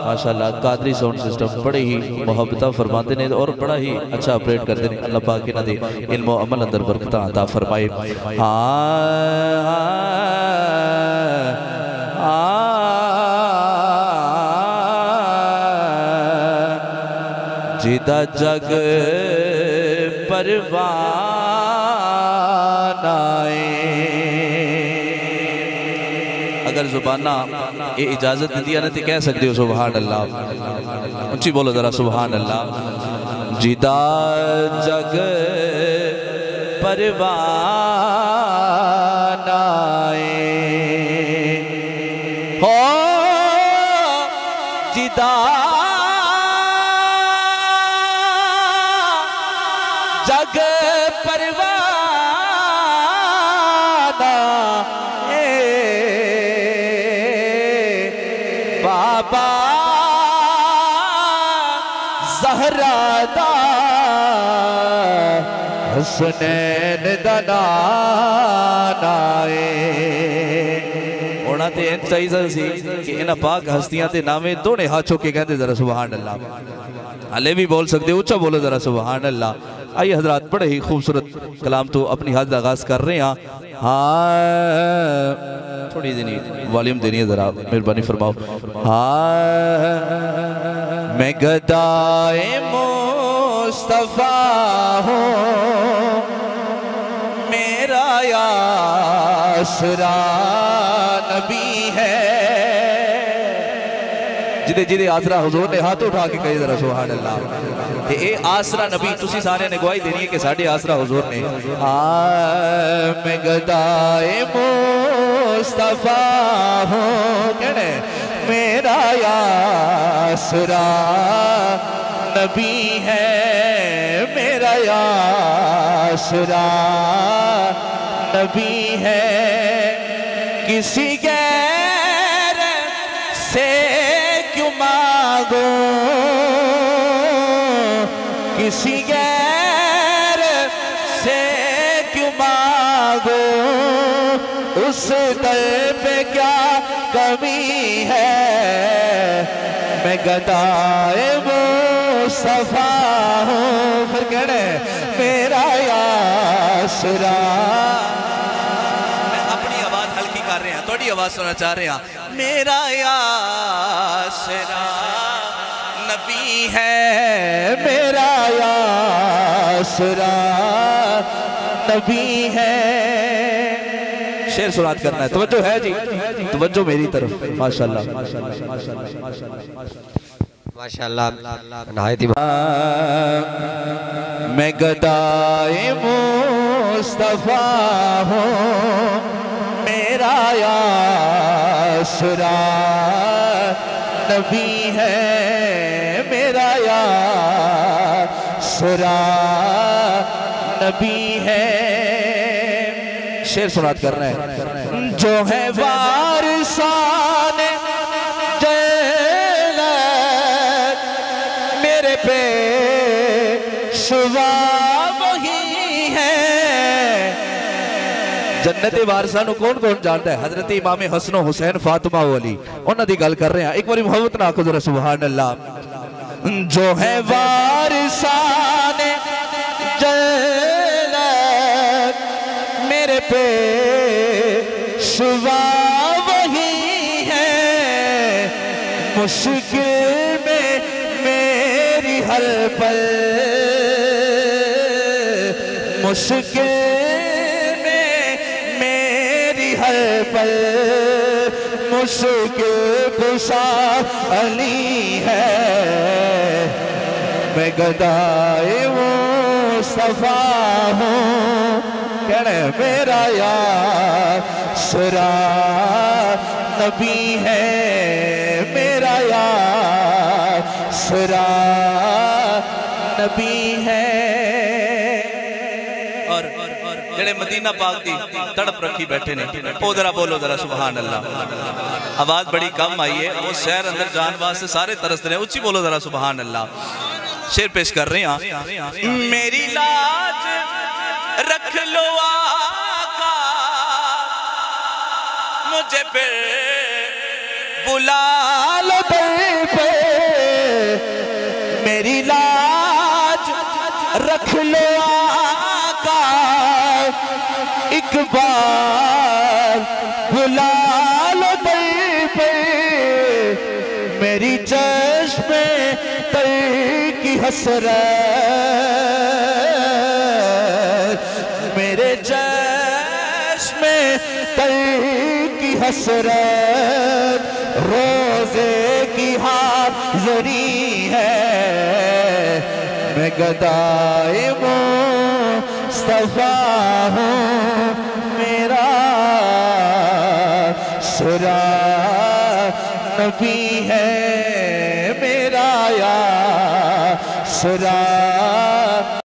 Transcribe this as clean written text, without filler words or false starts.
माशाल्लाह Qadri sound system बड़े ही मुहब्बत फरमाते ने और बड़ा ही अच्छा ऑपरेट करते हैं। अल्लाह पाक इन्हां दे इल्म अमल अंदर बरकत अता फरमाए। जिदा जग परवानाए। अगर जुबाना ये इजाजत दी है ना तो कह सकते हो सुभान अल्लाह। ऊंची बोलो जरा सुभान अल्लाह। जिदा जग परवानाए हो जिदा जग परवाना बाबा ज़हरा दा हुसनैन दा नाए। होना ते चाहिए सी कि इन्हां पाक हस्तियां ते नामे दोने हाथ चुक के कहते जरा सुभान अल्लाह। हले भी बोल सकते हो, ऊंचा बोलो जरा सुभान अल्लाह। आइए हजरात, बड़े ही खूबसूरत कलाम तो अपनी हद आगाज कर रहे हैं। हाँ थोड़ी देनी वॉल्यूम देनी है जरा, मेहरबानी फरमाओ। हाँ मैं गदाए मुस्तफा हूँ, मेरा आसरा नबी है। जिदे जिदे आसरा हुजूर ने हाथ उठा के कहे जरा सुभान अल्लाह। ते ए आसरा नबी तुसी सारे ने गवाही देनी है कि साडे आसरा हुजूर ने। मैं गदाए मुस्तफा हूँ, कहने मेरा आसरा नबी है, मेरा आसरा नबी है। किसी गैर से क्यों मांगो, किसी गैर से क्यों मांगो, उस दर पे क्या कमी है। मैं गदाए मुस्तफा हूँ, फिर कहने मेरा आसरा। मैं अपनी आवाज हल्की कर रहे हैं, थोड़ी आवाज सुनना चाह रहे हैं। मेरा आसरा नबी है, मेरा आसरा नबी है। शेर सुनात करना है, तवज्जो है जी, तवज्जो मेरी तरफ। माशाल्लाह माशाल्लाह। मैं गदाए मुस्तफा हूँ, मेरा आसरा नबी है, मेरा आसरा नबी है। शेर सुनात करना है। जो है वारिसान जन्नत मेरे पे शुवा वही है। जन्नत वारिसां नूं कौन कौन जानता है? हजरत इमाम हसन हुसैन फातिमा अली उन्हां दी गल कर रहे हैं। एक बार मोहब्बत ना आखो जरा सुभान अल्लाह। जो है वारिसान जन्नत मेरे पे शुवा वही है। मुश्किल में मेरी हर पल, मुश्किल में मेरी हर पल, मुश्किल कुशा अली है। मैं गदाए मुस्तफा हूँ, कहने मेरा आसरा नबी है, मेरा आसरा नबी है। और जेड़े मदीना पाक दी तड़प रखी बैठे ने ओ जरा बोलो जरा सुभान अल्लाह। आवाज बड़ी कम आई है, वो शहर अंदर जान वास्ते सारे तरसते हैं। उच्ची बोलो जरा सुभान अल्लाह। शेर पेश कर रहे हैं। मेरी लाज रख लो आका, मुझे पे बुला लो दर पे। रख लो आका, एक बार बुला लो दिल पे, मेरी चश्मे तर की हसरत, मेरे चश्मे तर की हसरत, रोजे की हाज़री है, मैं गदाए मुस्तफा हूँ, मेरा सुरा नबी है, मेरा या सुरा